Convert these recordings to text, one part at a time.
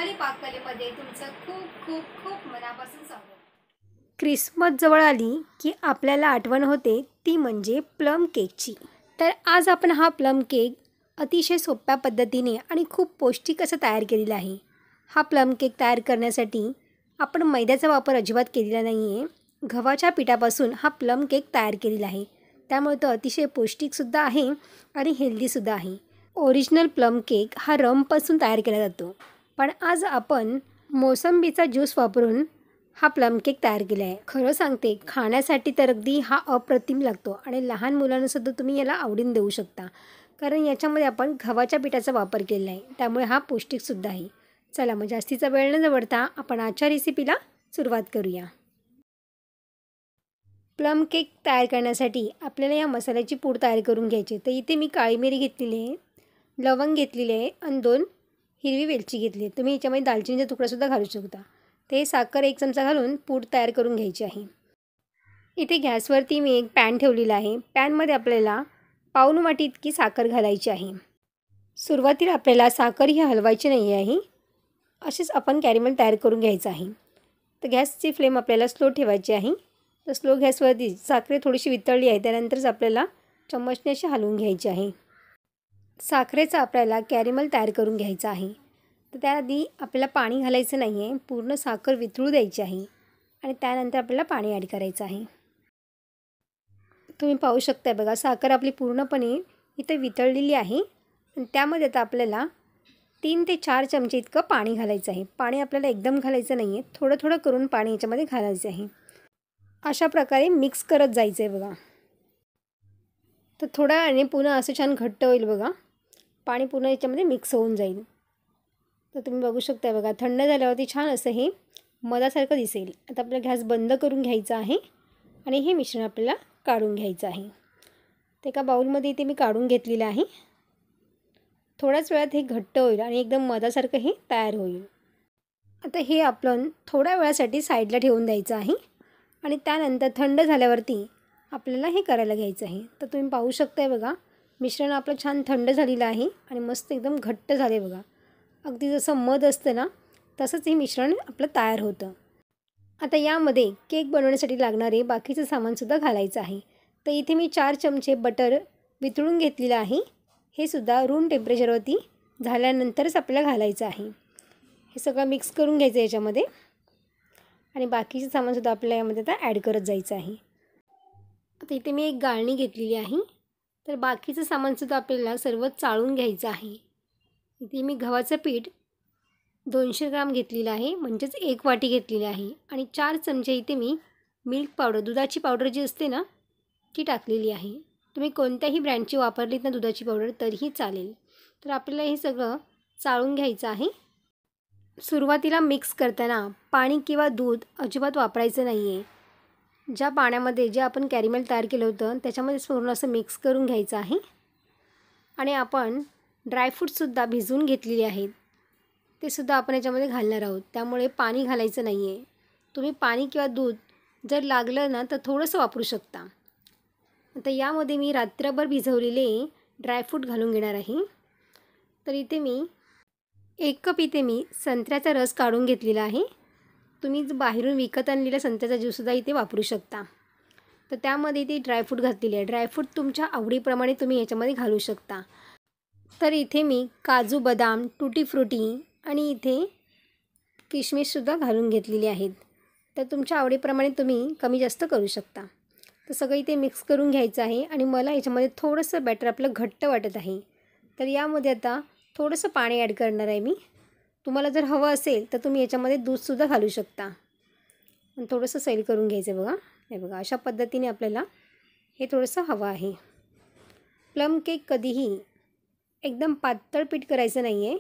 रुपाली पाककलेमध्ये तुमचं खूप खूप खूप मनापासून स्वागत। क्रिसमस जवळ आली की आपल्याला आठवण होते ती म्हणजे प्लम केकची। तर आज आपण हा प्लम केक अतिशय सोप्या पद्धतीने आणि खूप पौष्टिक असं तयार केलेला आहे। हा प्लम केक तयार करण्यासाठी आपण मैद्याचा वापर अजिबात केलेला नाही आहे। गव्हाच्या पिठापासून हा प्लम केक तयार केलेला आहे, त्यामुळे तो अतिशय पौष्टिकसुद्धा आहे आणि हेल्दीसुद्धा आहे। ओरिजिनल प्लम केक हा रमपासून तयार केला जातो, पण आज आपण मोसंबीचा ज्यूस वापरून हा प्लम केक तयार केला आहे। खरं सांगते, खाण्यासाठी तर अगदी हा अप्रतिम लागतो आणि लहान मुलांनासुद्धा तुम्ही याला आवडीने देऊ शकता, कारण याच्यामध्ये आपण गव्हाच्या पिठाचा वापर केला आहे, त्यामुळे हा पौष्टिकसुद्धा आहे। चला मग जास्तीचा वेळ न दवडता आपण आजच्या रेसिपीला सुरुवात करूया। प्लम केक तयार करण्यासाठी आपल्याला या मसाल्याची पूड तयार करून घ्यायची। तर इथे मी काळी मिरी घेतलेली आहे, लवंग घेतलेली आहे आणि 2 हिरवी वेलची घेतली आहे। तुम्ही याच्यामध्ये दालचिनीचा तुकडासुद्धा घालू शकता। ते साखर 1 चमचा घालून पूड तयार करून घ्यायची आहे। इथे गॅसवरती मी एक पॅन ठेवलेला आहे। पॅनमध्ये आपल्याला पाऊण वाटी इतकी साखर घालायची आहे। सुरुवातीला आपल्याला साखर ही हलवायची नाही आहे, असेच आपण कॅरमेल तयार करून घ्यायचं आहे। तर गॅसची फ्लेम आपल्याला स्लो ठेवायची आहे। तर स्लो गॅसवरती साखर थोडीशी वितळली आहे, त्यानंतरच आपल्याला चम्मचने अशी हलवून घ्यायची आहे। साखरेचा आपल्याला कॅरमेल तयार करून घ्यायचा आहे। तर त्याआधी आपल्याला पाणी घालायचं नाही आहे, पूर्ण साखर वितळू द्यायची आहे आणि त्यानंतर आपल्याला पाणी ॲड करायचं आहे। तुम्ही पाहू शकता बघा, साखर आपली पूर्णपणे इथे वितळलेली आहे आणि त्यामध्ये आता आपल्याला 3 ते 4 चमचे इतकं पाणी घालायचं आहे। पाणी आपल्याला एकदम घालायचं नाही आहे, थोडं थोडं करून पाणी याच्यामध्ये घालायचं आहे। अशा प्रकारे मिक्स करत जायचं आहे बघा। तर थोड्या वेळाने पुन्हा असं छान घट्ट होईल बघा, पाणी पूर्ण याच्यामध्ये मिक्स होऊन जाईल। तर तुम्ही बघू शकता बघा, थंड झाल्यावरती छान असं हे मधासारखं दिसेल। आता आपला गॅस बंद करून घ्यायचा आहे आणि हे मिश्रण आपल्याला काढून घ्यायचं आहे। ते एका बाउलमध्ये इथे मी काढून घेतलेलं आहे। थोड्याच वेळात हे घट्ट होईल आणि एकदम मधासारखं हे तयार होईल। आता हे आपण थोड्या वेळासाठी साईडला ठेवून द्यायचं आहे आणि त्यानंतर थंड झाल्यावरती आपल्याला हे करायला घ्यायचं आहे। तर तुम्ही पाहू शकताय बघा, मिश्रण आपलं छान थंड झालेलं आहे आणि मस्त एकदम घट्ट झाले बघा। अगदी जसं मध असतं ना, तसंच हे मिश्रण आपलं तयार होतं। आता यामध्ये केक बनवण्यासाठी लागणारे बाकीचं सामानसुद्धा घालायचं आहे। तर इथे मी 4 चमचे बटर वितळून घेतलेलं आहे। हे सुद्धा रूम टेम्परेचरवरती झाल्यानंतरच आपल्याला घालायचं आहे। हे सगळं मिक्स करून घ्यायचं याच्यामध्ये आणि बाकीचं सामानसुद्धा आपल्याला यामध्ये आता ॲड करत जायचं आहे। आता इथे मी एक गाळणी घेतलेली आहे, तर बाकीचं सामानसुद्धा आपल्याला सर्व चाळून घ्यायचं आहे। इथे मी गव्हाचं पीठ 200 ग्राम घेतलेलं आहे, म्हणजेच 1 वाटी घेतलेली आहे आणि 4 चमचे इथे मी मिल्क पावडर, दुधाची पावडर जी असते ना, ती टाकलेली आहे। तुम्ही कोणत्याही ब्रँडची वापरलीत ना दुधाची पावडर तरीही चालेल। तर आपल्याला हे सगळं चाळून घ्यायचं आहे। सुरुवातीला मिक्स करताना पाणी किंवा दूध अजिबात वापरायचं नाही आहे। ज्या पाण्यामध्ये जे आपण कॅरमेल तयार केलं होतं त्याच्यामध्ये पूर्ण असं मिक्स करून घ्यायचं आहे आणि आपण ड्रायफ्रूटसुद्धा भिजवून घेतलेली आहेत, ते सुद्धा आपण याच्यामध्ये घालणार आहोत, त्यामुळे पाणी घालायचं नाही आहे। तुम्ही पाणी किंवा दूध जर लागलं ना तर थोडंसं वापरू शकता। आता यामध्ये मी रात्रभर भिजवलेले ड्रायफ्रूट घालून घेणार आहे। तर इथे मी 1 कप इथे मी संत्र्याचा रस काढून घेतलेला आहे। तुम्ही बाहेरून विकत आणलेला संत्र्याचा ज्यूससुद्धा इथे वापरू शकता। तर त्यामध्ये इथे ड्रायफ्रूट घातलेले आहे। ड्रायफ्रूट तुमच्या आवडीप्रमाणे तुम्ही याच्यामध्ये घालू शकता। तर इथे मी काजू, बदाम, टूटी फ्रुटी आणि इथे किशमिशसुद्धा घालून घेतलेली आहेत। तर तुमच्या आवडीप्रमाणे तुम्ही कमी जास्त करू शकता। तर सगळं इथे मिक्स करून घ्यायचं आहे आणि मला याच्यामध्ये थोडंसं बॅटर आपलं घट्ट वाटत आहे, तर यामध्ये आता थोडंसं पाणी ॲड करणार आहे मी। तुम्हाला जर हवं असेल तर तुम्ही याच्यामध्ये दूधसुद्धा घालू शकता आणि थोडंसं सैल करून घ्यायचं बघा। हे बघा, अशा पद्धतीने आपल्याला हे थोडंसं हवं आहे। प्लम केक कधीही एकदम पातळ पीठ करायचं नाही आहे,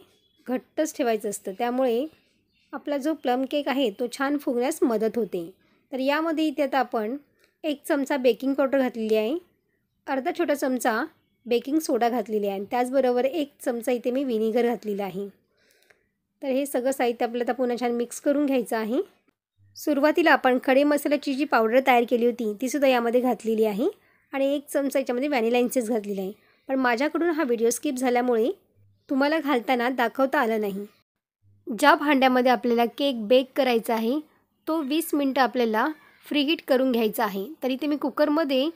घट्टच ठेवायचं असतं, त्यामुळे आपला जो प्लम केक आहे तो छान फुगण्यास मदत होते। तर यामध्ये इथे आता आपण 1 चमचा बेकिंग पावडर घातलेली आहे, अर्धा छोटा चमचा बेकिंग सोडा घातलेली आहे आणि त्याचबरोबर 1 चमचा इथे मी विनेगर घातलेलं आहे। तर हे सगळं साहित्य आपल्याला आता पुन्हा छान मिक्स करून घ्यायचं आहे। सुरुवातीला आपण खडे मसाल्याची जी पावडर तयार केली होती तीसुद्धा यामध्ये घातलेली आहे आणि 1 चमचा याच्यामध्ये व्हॅनिला इसेन्स घातलेला आहे, पण माझ्याकडून हा व्हिडिओ स्किप झाल्यामुळे तुम्हाला घालताना दाखवता आलं नाही। ज्या भांड्यामध्ये आपल्याला केक बेक करायचा आहे तो 20 मिनटं आपल्याला फ्रीहीट करून घ्यायचा आहे. तर इथे मी कुकरमध्ये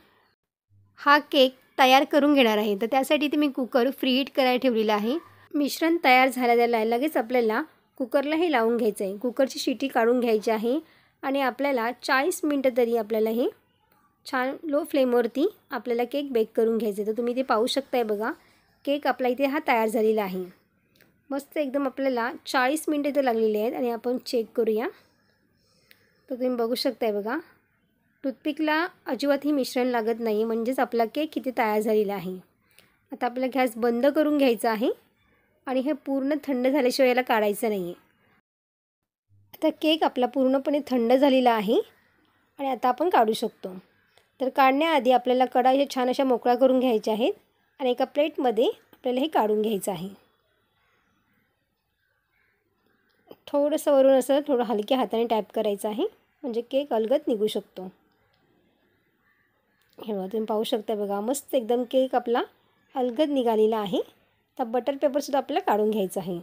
हा केक तयार करून घेणार आहे. तर त्यासाठी इथे मी कुकर फ्रीहीट करायला ठेवलेला आहे. मिश्रण तयार झालेलं लगेच आपल्याला कुकरला हे लावून घ्यायचं आहे. कुकरची शिटी काढून घ्यायची आहे आणि आपल्याला 40 मिनटं तरी आपल्याला हे छान लो फ्लेमवरती आपल्याला केक बेक करून घ्यायचे. तर तुम्ही ते पाहू शकताय बघा, केक आपला इथे हा तयार झालेला आहे. मस्त एकदम आपल्याला 40 मिनटं इथे लागलेली आहेत आणि आपण चेक करूया. तर तुम्ही बघू शकताय बघा, टूथपिकला अजिबातही मिश्रण लागत नाही, म्हणजेच आपला केक इथे तयार झालेला आहे. आता आपला गॅस बंद करून घ्यायचा आहे आणि हे पूर्ण थंड झाल्याशिवाय याला काढायचं नाही आहे. आता केक आपला पूर्णपणे थंड झालेला आहे आणि आता आपण काढू शकतो. तर काढण्याआधी आपल्याला कडा हे छान अशा मोकळ्या करून घ्यायच्या आहेत आणि एका प्लेटमध्ये आपल्याला हे काढून घ्यायचं आहे. थोडंसं वरून असं थोडं हलक्या हाताने टॅप करायचं आहे, म्हणजे केक अलगद निघू शकतो. हे बघा, तुम्ही पाहू शकता बघा, मस्त एकदम केक आपला अलगद निघालेला आहे. तर बटर पेपरसुद्धा आपल्याला काढून घ्यायचं आहे.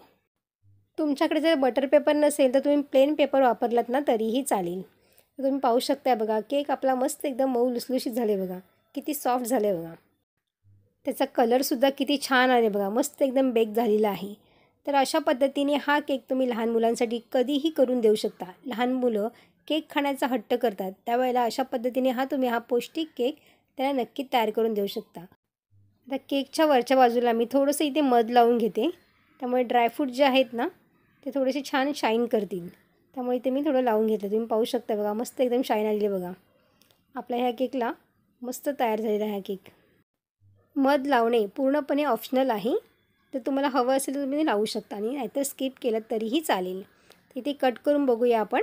तुमच्याकडे जर बटर पेपर नसेल तर तुम्ही प्लेन पेपर वापरलात ना तरीही चालेल. तर तुम्ही पाहू शकता बघा, केक आपला मस्त एकदम मऊ लुसलुशीत झाले बघा, किती सॉफ्ट झाले बघा. त्याचा कलरसुद्धा किती छान आले बघा, मस्त एकदम बेक झालेला आहे. तर अशा पद्धतीने हा केक तुम्ही लहान मुलांसाठी कधीही करून देऊ शकता. लहान मुलं केक खाण्याचा हट्ट करतात, त्यावेळेला अशा पद्धतीने तुम्ही हा पौष्टिक केक त्याला नक्की तयार करून देऊ शकता. आता केकच्या वरच्या बाजूला मी थोडंसं इथे मध लावून घेते, त्यामुळे ड्रायफ्रूट जे आहेत ना ते थोडेसे छान शाईन करतील. त्यामुळे इथे मी थोडं लावून घेतलं. तुम्ही पाहू शकता बघा, मस्त एकदम शाईन आलेली बघा. आपल्या ह्या केकला मस्त तयार झालेला हा केक. मध लावणे पूर्णपणे ऑप्शनल आहे, तर तुम्हाला हवं असेल तर तुम्ही लावू शकता आणि नाहीतर स्किप केलं तरीही चालेल. इथे कट करून बघूया आपण.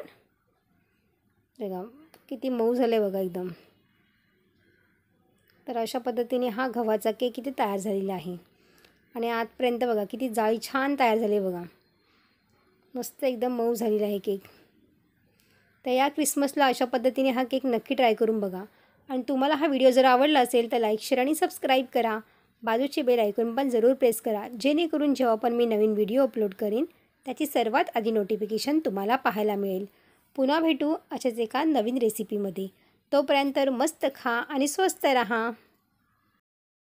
बघा किती मऊ झालं आहे बघा एकदम. तर अशा पद्धतीने हा गव्हाचा केक इथे तयार झालेला आहे आणि आतपर्यंत बघा किती जाळी छान तयार झाली बघा, मस्त एकदम मऊ झालेला आहे केक. तर या क्रिसमसला अशा पद्धतीने हा केक नक्की ट्राय करून बघा. आणि तुम्हाला हा व्हिडिओ जर आवडला असेल तर लाईक, शेअर आणि सबस्क्राईब करा. बाजूचे बेल आयकॉन पण जरूर प्रेस करा, जेणेकरून जेव्हा पण मी नवीन व्हिडिओ अपलोड करीन त्याची सर्वात आधी नोटिफिकेशन तुम्हाला पाहायला मिळेल. पुन्हा भेटू अशाच एका नवीन रेसिपीमध्ये. तोपर्यंत मस्त खा आणि स्वस्त रहा.